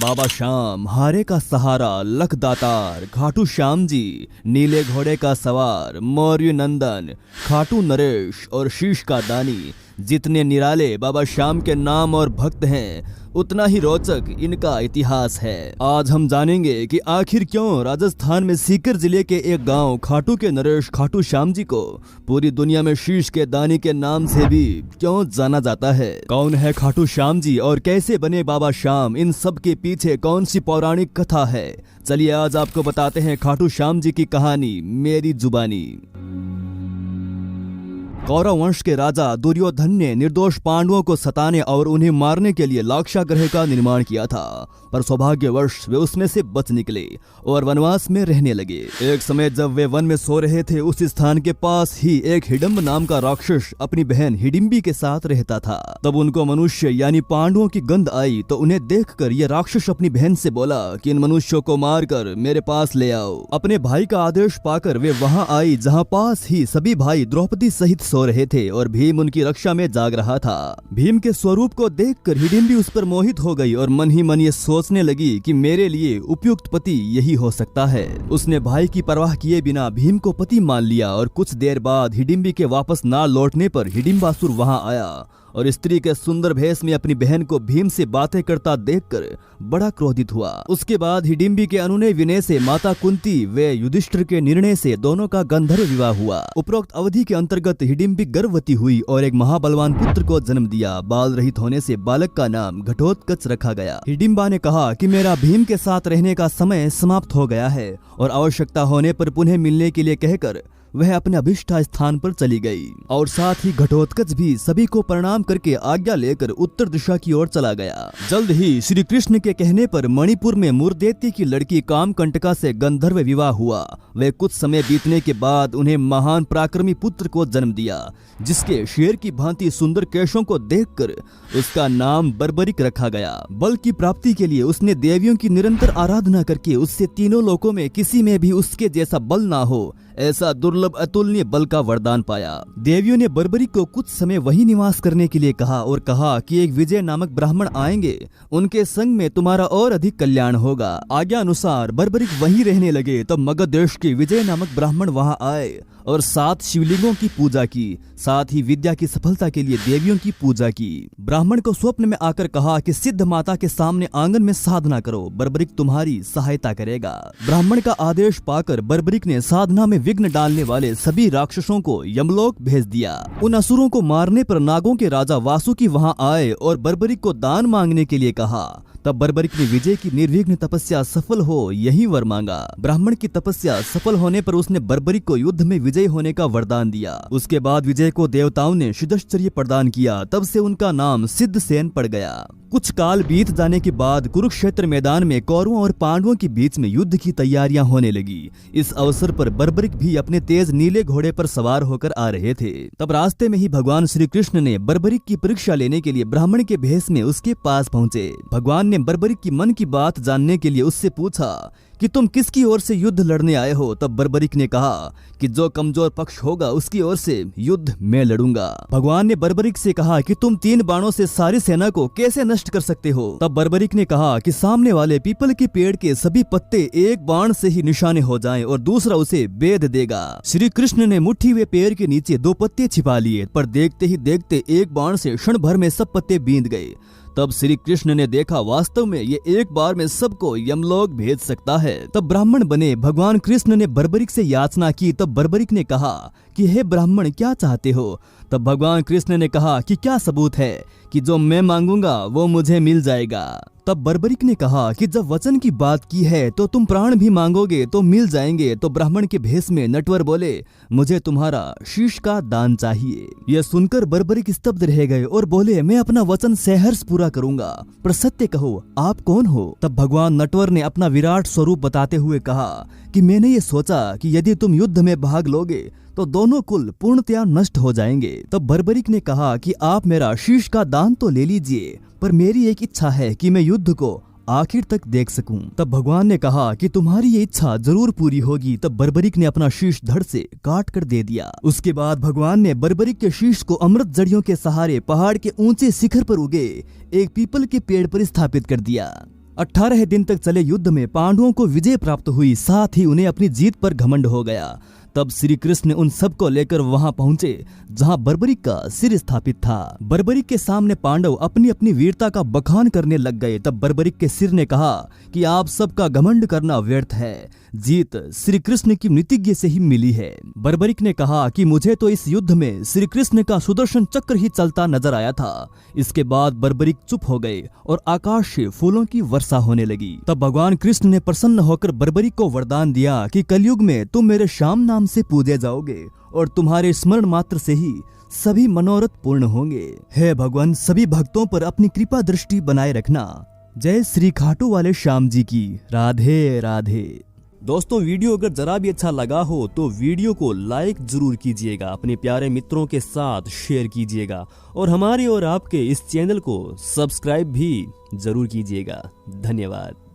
बाबा श्याम, हारे का सहारा, लख दातार, खाटू श्याम जी, नीले घोड़े का सवार, मौर्य नंदन, खाटू नरेश और शीश का दानी। जितने निराले बाबा श्याम के नाम और भक्त हैं, उतना ही रोचक इनका इतिहास है। आज हम जानेंगे कि आखिर क्यों राजस्थान में सीकर जिले के एक गांव खाटू के नरेश खाटू श्याम जी को पूरी दुनिया में शीश के दानी के नाम से भी क्यों जाना जाता है। कौन है खाटू श्याम जी और कैसे बने बाबा श्याम, इन सब के पीछे कौन सी पौराणिक कथा है। चलिए आज आपको बताते हैं खाटू श्याम जी की कहानी मेरी जुबानी। कौरव वंश के राजा दुर्योधन ने निर्दोष पांडवों को सताने और उन्हें मारने के लिए लाक्षागृह का निर्माण किया था, पर सौभाग्यवश वे उसमें से बच निकले और वनवास में रहने लगे। एक समय जब वे वन में सो रहे थे, उस स्थान के पास ही एक हिडम्ब नाम का राक्षस अपनी बहन हिडिम्बी के साथ रहता था। तब उनको मनुष्य यानी पांडवों की गंध आई तो उन्हें देखकर यह राक्षस अपनी बहन से बोला कि इन मनुष्यों को मारकर मेरे पास ले आओ। अपने भाई का आदेश पाकर वे वहां आई जहां पास ही सभी भाई द्रौपदी सहित सो रहे थे और भीम उनकी रक्षा में जाग रहा था। भीम के स्वरूप को देखकर हिडिम्बी उस पर मोहित हो गई और मन ही मन ये सोचने लगी कि मेरे लिए उपयुक्त पति यही हो सकता है। उसने भाई की परवाह किए बिना भीम को पति मान लिया और कुछ देर बाद हिडिम्बी के वापस ना लौटने पर हिडिम्बासुर वहां आया और स्त्री के सुंदर भेष में अपनी बहन को भीम से बातें करता देखकर बड़ा क्रोधित हुआ। उसके बाद हिडिम्बी के अनुनय विनय से माता कुंती व युधिष्ठिर के निर्णय से दोनों का गंधर्व विवाह हुआ। उपरोक्त अवधि के अंतर्गत हिडिम्बी गर्भवती हुई और एक महाबलवान पुत्र को जन्म दिया। बाल रहित होने से बालक का नाम घटोत्कच रखा गया। हिडिम्बा ने कहा कि मेरा भीम के साथ रहने का समय समाप्त हो गया है और आवश्यकता होने पर पुनः मिलने के लिए कहकर वह अपने अभिष्ठा स्थान पर चली गई और साथ ही घटोत्कच भी सभी को प्रणाम करके आज्ञा लेकर उत्तर दिशा की ओर चला गया। जल्द ही श्री कृष्ण के कहने पर मणिपुर में मुरदेती की लड़की कामकंटका से गंधर्व विवाह हुआ। वे कुछ समय बीतने के बाद उन्हें महान पराक्रमी पुत्र को जन्म दिया, जिसके शेर की भांति सुंदर केशों को देखकर उसका नाम बर्बरिक रखा गया। बल की प्राप्ति के लिए उसने देवियों की निरंतर आराधना करके उससे तीनों लोकों में किसी में भी उसके जैसा बल ना हो, ऐसा दुर्लभ अतुलनीय बल का वरदान पाया। देवियों ने बर्बरिक को कुछ समय वही निवास करने के लिए कहा और कहा कि एक विजय नामक ब्राह्मण आएंगे, उनके संग में तुम्हारा और अधिक कल्याण होगा। आज्ञा अनुसार बर्बरिक वहीं रहने लगे। तब मगध देश के विजय नामक ब्राह्मण वहां आए और 7 शिवलिंगों की पूजा की, साथ ही विद्या की सफलता के लिए देवियों की पूजा की। ब्राह्मण को स्वप्न में आकर कहा कि सिद्ध माता के सामने आंगन में साधना करो, बर्बरिक तुम्हारी सहायता करेगा। ब्राह्मण का आदेश पाकर बर्बरिक ने साधना में विघ्न डालने वाले सभी राक्षसों को यमलोक भेज दिया। उन असुरों को मारने पर नागों के राजा वासुकी वहां आए और बर्बरिक को दान मांगने के लिए कहा। तब बर्बरिक ने विजय की निर्विघ्न तपस्या सफल हो यही वर मांगा। ब्राह्मण की तपस्या सफल होने पर उसने बर्बरिक को युद्ध में विजयी होने का वरदान दिया। उसके बाद विजय को देवताओं ने सिद्धश्चर्य प्रदान किया। तब से उनका नाम सिद्धसेन पड़ गया। कुछ काल बीत जाने के बाद कुरुक्षेत्र मैदान में कौरवों और पांडवों के बीच में युद्ध की तैयारियां होने लगी। इस अवसर पर बर्बरिक भी अपने तेज नीले घोड़े पर सवार होकर आ रहे थे। तब रास्ते में ही भगवान श्री कृष्ण ने बर्बरिक की परीक्षा लेने के लिए ब्राह्मण के भेष में उसके पास पहुंचे। भगवान ने बर्बरिक की मन की बात जानने के लिए उससे पूछा कि तुम किसकी ओर से युद्ध लड़ने आए हो। तब बर्बरिक ने कहा कि जो कमजोर पक्ष होगा उसकी ओर से युद्ध मैं लड़ूंगा। भगवान ने बर्बरिक से कहा कि तुम 3 बाणों से सारी सेना को कैसे नष्ट कर सकते हो। तब बर्बरिक ने कहा कि सामने वाले पीपल के पेड़ के सभी पत्ते एक बाण से ही निशाने हो जाएं और दूसरा उसे बेध देगा। श्री कृष्ण ने मुट्ठी हुए पेड़ के नीचे 2 पत्ते छिपा लिए, पर देखते ही देखते एक बाण से क्षण भर में सब पत्ते बींध गए। तब श्री कृष्ण ने देखा वास्तव में ये एक बार में सबको यमलोक भेज सकता है। तब ब्राह्मण बने भगवान कृष्ण ने बर्बरिक से याचना की। तब बर्बरिक ने कहा कि हे ब्राह्मण क्या चाहते हो। तब भगवान कृष्ण ने कहा कि क्या सबूत है कि जो मैं मांगूंगा वो मुझे मिल जाएगा। तब बर्बरिक ने कहा कि जब वचन की बात की है तो तुम प्राण भी मांगोगे तो मिल जाएंगे। तो ब्राह्मण के भेष में नटवर बोले मुझे तुम्हारा शीश का दान चाहिए। यह सुनकर बर्बरिक स्तब्ध रह गए और बोले मैं अपना वचन सहर्ष पूरा करूंगा, पर सत्य कहो आप कौन हो। तब भगवान नटवर ने अपना विराट स्वरूप बताते हुए कहा कि मैंने ये सोचा कि यदि तुम युद्ध में भाग लोगे तो दोनों कुल पूर्णतया नष्ट हो जाएंगे। तब बर्बरिक ने कहा कि आप मेरा शीश का दान तो ले लीजिए, पर मेरी एक इच्छा है कि मैं युद्ध को आखिर तक देख सकूं। तब भगवान ने कहा कि तुम्हारी ये इच्छा जरूर पूरी होगी। तब बर्बरिक ने अपना शीश धड़ से काट कर दे दिया। उसके बाद भगवान ने बर्बरिक के शीश को अमृत जड़ियों के सहारे पहाड़ के ऊंचे शिखर पर उगे एक पीपल के पेड़ पर स्थापित कर दिया। 18 दिन तक चले युद्ध में पांडवों को विजय प्राप्त हुई, साथ ही उन्हें अपनी जीत पर घमंड हो गया। तब श्री कृष्ण उन सबको लेकर वहां पहुंचे जहां बर्बरिक का सिर स्थापित था। बर्बरिक के सामने पांडव अपनी अपनी वीरता का बखान करने लग गए। तब बर्बरिक के सिर ने कहा कि आप सबका घमंड करना व्यर्थ है, जीत श्री कृष्ण की मृतिज्ञ से ही मिली है। बर्बरिक ने कहा कि मुझे तो इस युद्ध में श्री कृष्ण का सुदर्शन चक्र ही चलता नजर आया था। इसके बाद बर्बरिक चुप हो गए और आकाश से फूलों की वर्षा होने लगी। तब भगवान कृष्ण ने प्रसन्न होकर बर्बरिक को वरदान दिया कि कलयुग में तुम मेरे श्याम नाम से पूजे जाओगे और तुम्हारे स्मरण मात्र से ही सभी मनोरथ पूर्ण होंगे। हे भगवान, सभी भक्तों पर अपनी कृपा दृष्टि बनाए रखना। जय श्री खाटू वाले श्याम जी की। राधे राधे। दोस्तों, वीडियो अगर जरा भी अच्छा लगा हो तो वीडियो को लाइक जरूर कीजिएगा, अपने प्यारे मित्रों के साथ शेयर कीजिएगा और हमारे और आपके इस चैनल को सब्सक्राइब भी जरूर कीजिएगा। धन्यवाद।